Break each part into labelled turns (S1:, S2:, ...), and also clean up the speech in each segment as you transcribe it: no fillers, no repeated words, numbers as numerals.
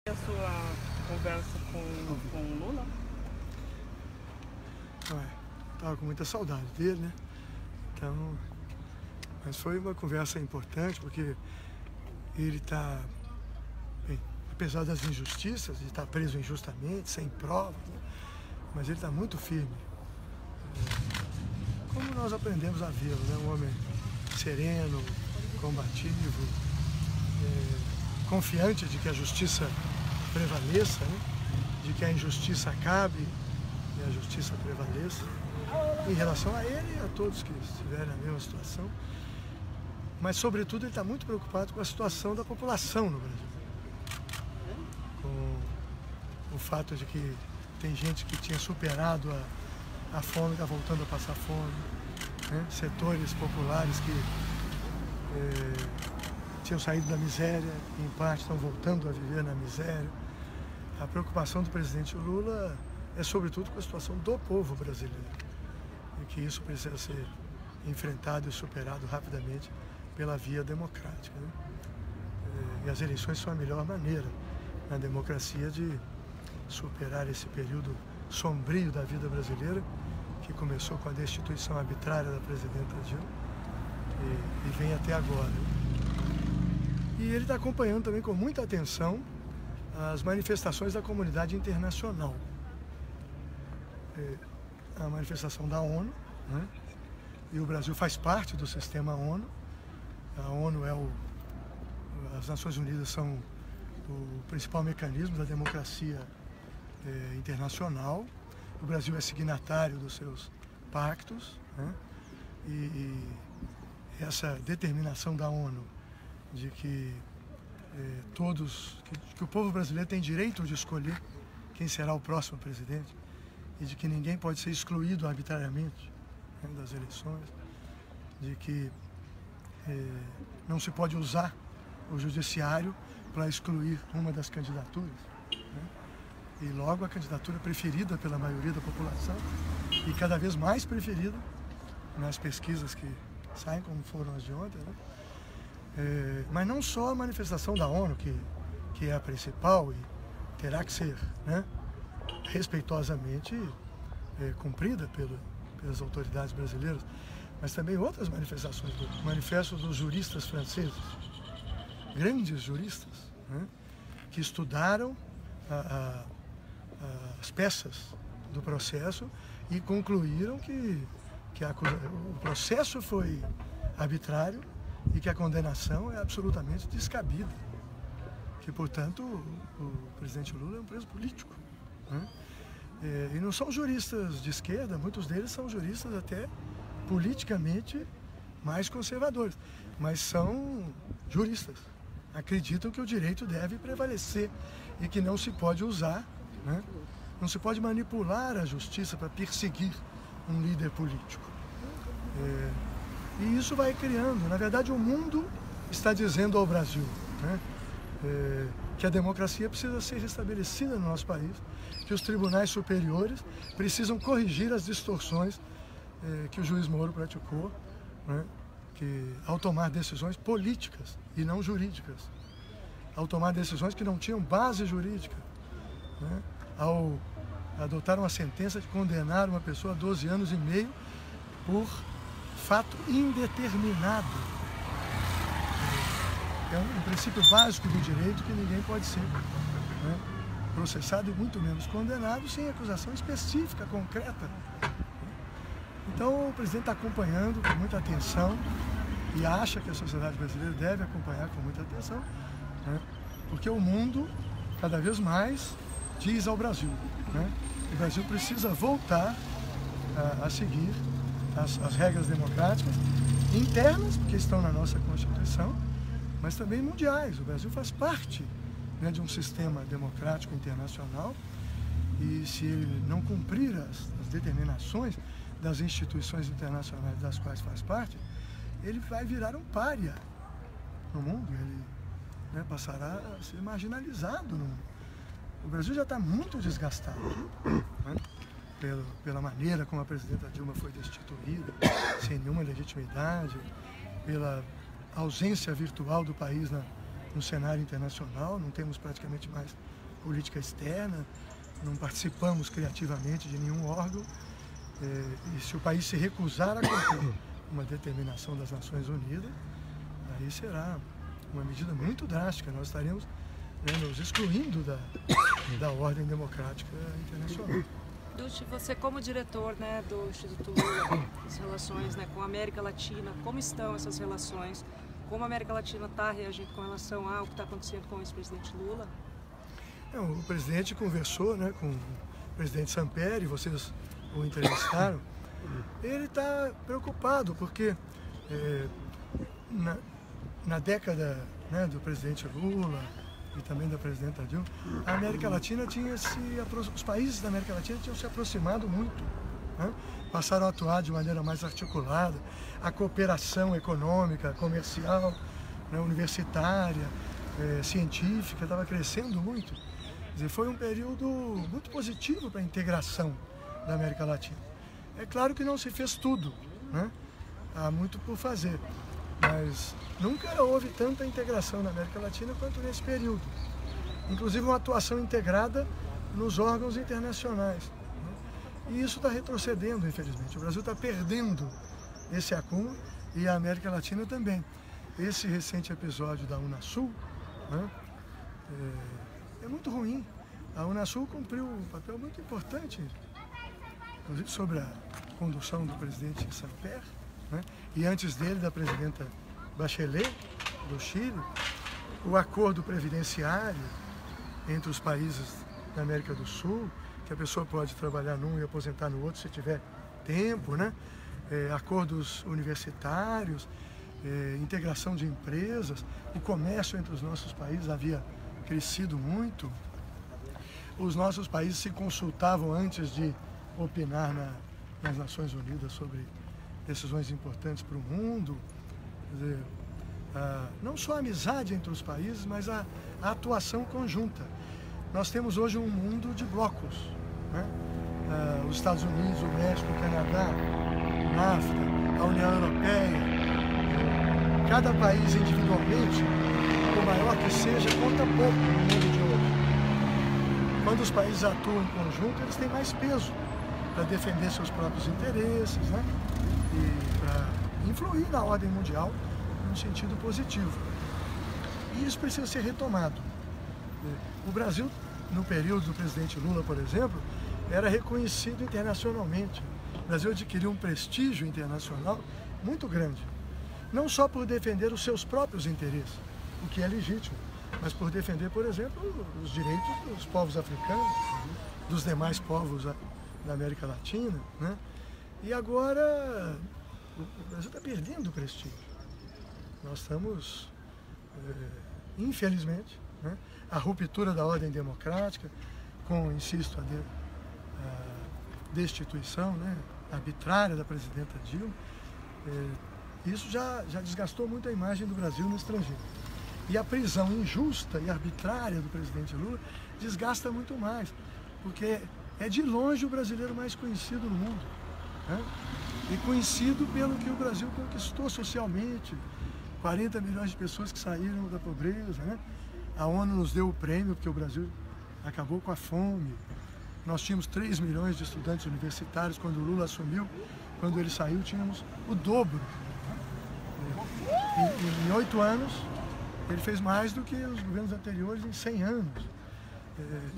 S1: A sua conversa com o Lula?
S2: Estava com muita saudade dele, né? Então, mas foi uma conversa importante porque ele está, apesar das injustiças, de estar preso injustamente, sem provas, né? Mas ele está muito firme. Como nós aprendemos a vê-lo, né? Um homem sereno, combativo, confiante de que a justiça prevaleça, né? De que a injustiça acabe e a justiça prevaleça em relação a ele e a todos que estiverem na mesma situação. Mas, sobretudo, ele está muito preocupado com a situação da população no Brasil. Com o fato de que tem gente que tinha superado a fome, está voltando a passar fome, né? Setores populares que tinham saído da miséria, em parte estão voltando a viver na miséria. A preocupação do presidente Lula é sobretudo com a situação do povo brasileiro e que isso precisa ser enfrentado e superado rapidamente pela via democrática, né? E as eleições são a melhor maneira na democracia de superar esse período sombrio da vida brasileira, que começou com a destituição arbitrária da presidenta Dilma e vem até agora. E ele está acompanhando também com muita atenção as manifestações da comunidade internacional. A manifestação da ONU, né? E o Brasil faz parte do sistema ONU. A ONU as Nações Unidas são o principal mecanismo da democracia internacional. O Brasil é signatário dos seus pactos, né? E essa determinação da ONU de que que o povo brasileiro tem direito de escolher quem será o próximo presidente e de que ninguém pode ser excluído arbitrariamente, né, das eleições, de que não se pode usar o judiciário para excluir uma das candidaturas, né? E logo a candidatura preferida pela maioria da população e cada vez mais preferida nas pesquisas que saem, como foram as de ontem, né? Mas não só a manifestação da ONU, que é a principal e terá que ser, né, respeitosamente cumprida pelas autoridades brasileiras, mas também outras manifestações, do Manifesto dos Juristas Franceses, grandes juristas, né, que estudaram as peças do processo e concluíram que o processo foi arbitrário e que a condenação é absolutamente descabida, que, portanto, o presidente Lula é um preso político, né? E não são juristas de esquerda, muitos deles são juristas até politicamente mais conservadores, mas são juristas, acreditam que o direito deve prevalecer e que não se pode usar, né? Não se pode manipular a justiça para perseguir um líder político. E isso vai criando, na verdade o mundo está dizendo ao Brasil, né, que a democracia precisa ser restabelecida no nosso país, que os tribunais superiores precisam corrigir as distorções que o juiz Moro praticou, né, que, ao tomar decisões políticas e não jurídicas, ao tomar decisões que não tinham base jurídica, né, ao adotar uma sentença de condenar uma pessoa a 12 anos e meio por fato indeterminado. É um princípio básico do direito que ninguém pode ser, né, processado e muito menos condenado sem acusação específica, concreta. Então o presidente está acompanhando com muita atenção e acha que a sociedade brasileira deve acompanhar com muita atenção, né, porque o mundo cada vez mais diz ao Brasil, né, que o Brasil precisa voltar a seguir as regras democráticas internas, porque estão na nossa Constituição, mas também mundiais. O Brasil faz parte, né, de um sistema democrático internacional e se ele não cumprir as determinações das instituições internacionais das quais faz parte, ele vai virar um pária no mundo, ele, né, passará a ser marginalizado no mundo. O Brasil já está muito desgastado, né, pela maneira como a presidenta Dilma foi destituída, sem nenhuma legitimidade, pela ausência virtual do país no cenário internacional, não temos praticamente mais política externa, não participamos criativamente de nenhum órgão, e se o país se recusar a cumprir uma determinação das Nações Unidas, aí será uma medida muito drástica, nós estaremos, né, nos excluindo da ordem democrática internacional.
S3: Dutti, você como diretor, né, do Instituto Lula, as relações, né, com a América Latina, como estão essas relações? Como a América Latina está reagindo com relação ao que está acontecendo com o ex-presidente Lula?
S2: O presidente conversou, né, com o presidente Samper, vocês o entrevistaram. Ele está preocupado porque na década, né, do presidente Lula e também da presidenta Dilma, a América Latina os países da América Latina tinham se aproximado muito, né? Passaram a atuar de maneira mais articulada, a cooperação econômica, comercial, né, universitária, científica, estava crescendo muito. Quer dizer, foi um período muito positivo para a integração da América Latina. É claro que não se fez tudo, né? Há muito por fazer. Mas nunca houve tanta integração na América Latina quanto nesse período. Inclusive uma atuação integrada nos órgãos internacionais, né? E isso está retrocedendo, infelizmente. O Brasil está perdendo esse acúmulo e a América Latina também. Esse recente episódio da Unasul, né, é muito ruim. A Unasul cumpriu um papel muito importante, inclusive sobre a condução do presidente Samper, né? E antes dele, da presidenta Bachelet, do Chile, o acordo previdenciário entre os países da América do Sul, que a pessoa pode trabalhar num e aposentar no outro se tiver tempo, né? Acordos universitários, integração de empresas, o comércio entre os nossos países havia crescido muito. Os nossos países se consultavam antes de opinar nas Nações Unidas sobre decisões importantes para o mundo. Quer dizer, não só a amizade entre os países, mas a atuação conjunta. Nós temos hoje um mundo de blocos, né? Os Estados Unidos, o México, o Canadá, a NAFTA, a União Europeia. Cada país individualmente, por maior que seja, conta pouco no mundo de hoje. Quando os países atuam em conjunto, eles têm mais peso para defender seus próprios interesses, né? E para influir na ordem mundial num sentido positivo. E isso precisa ser retomado. O Brasil, no período do presidente Lula, por exemplo, era reconhecido internacionalmente. O Brasil adquiriu um prestígio internacional muito grande. Não só por defender os seus próprios interesses, o que é legítimo, mas por defender, por exemplo, os direitos dos povos africanos, dos demais povos da América Latina, né? E agora o Brasil está perdendo o prestígio. Nós estamos, infelizmente, né, a ruptura da ordem democrática, com, insisto, a destituição, né, arbitrária da presidenta Dilma. Isso já desgastou muito a imagem do Brasil no estrangeiro. E a prisão injusta e arbitrária do presidente Lula desgasta muito mais, porque é de longe o brasileiro mais conhecido no mundo, né? E conhecido pelo que o Brasil conquistou socialmente, 40 milhões de pessoas que saíram da pobreza, né? A ONU nos deu o prêmio porque o Brasil acabou com a fome. Nós tínhamos 3 milhões de estudantes universitários quando o Lula assumiu. Quando ele saiu, tínhamos o dobro. Em 8 anos, ele fez mais do que os governos anteriores em 100 anos.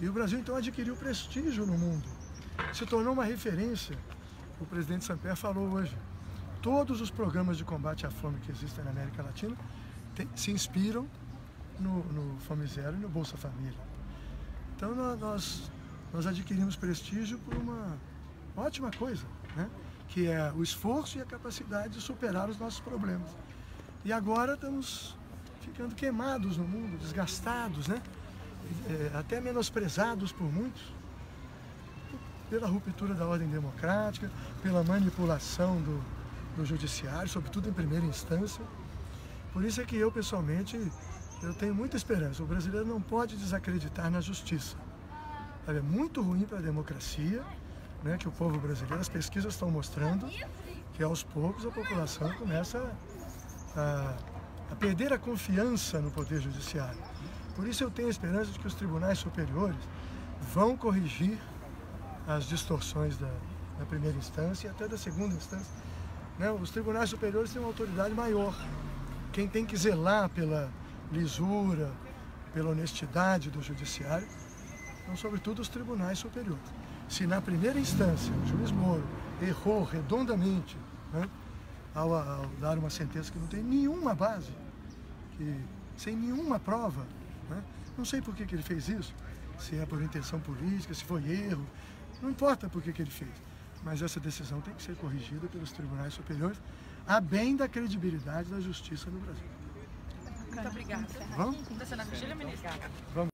S2: E o Brasil, então, adquiriu prestígio no mundo. Se tornou uma referência. O presidente Samper falou hoje. Todos os programas de combate à fome que existem na América Latina se inspiram no Fome Zero e no Bolsa Família. Então, nós adquirimos prestígio por uma ótima coisa, né? Que é o esforço e a capacidade de superar os nossos problemas. E agora estamos ficando queimados no mundo, desgastados, né? Até menosprezados por muitos, pela ruptura da ordem democrática, pela manipulação do judiciário, sobretudo em primeira instância. Por isso é que eu, pessoalmente, eu tenho muita esperança. O brasileiro não pode desacreditar na justiça. É muito ruim para a democracia, né, que o povo brasileiro, as pesquisas estão mostrando que aos poucos a população começa a a perder a confiança no Poder Judiciário. Por isso eu tenho a esperança de que os tribunais superiores vão corrigir as distorções da primeira instância e até da segunda instância. Né? Os tribunais superiores têm uma autoridade maior. Quem tem que zelar pela lisura, pela honestidade do judiciário, são sobretudo os tribunais superiores. Se na primeira instância o juiz Moro errou redondamente, né, ao dar uma sentença que não tem nenhuma base, sem nenhuma prova, né, não sei por que ele fez isso, se é por intenção política, se foi erro, não importa por que ele fez, mas essa decisão tem que ser corrigida pelos tribunais superiores, a bem da credibilidade da justiça no Brasil.
S3: Muito obrigada.
S2: Vamos?
S3: Está sendo a vigília, ministro?
S2: Vamos.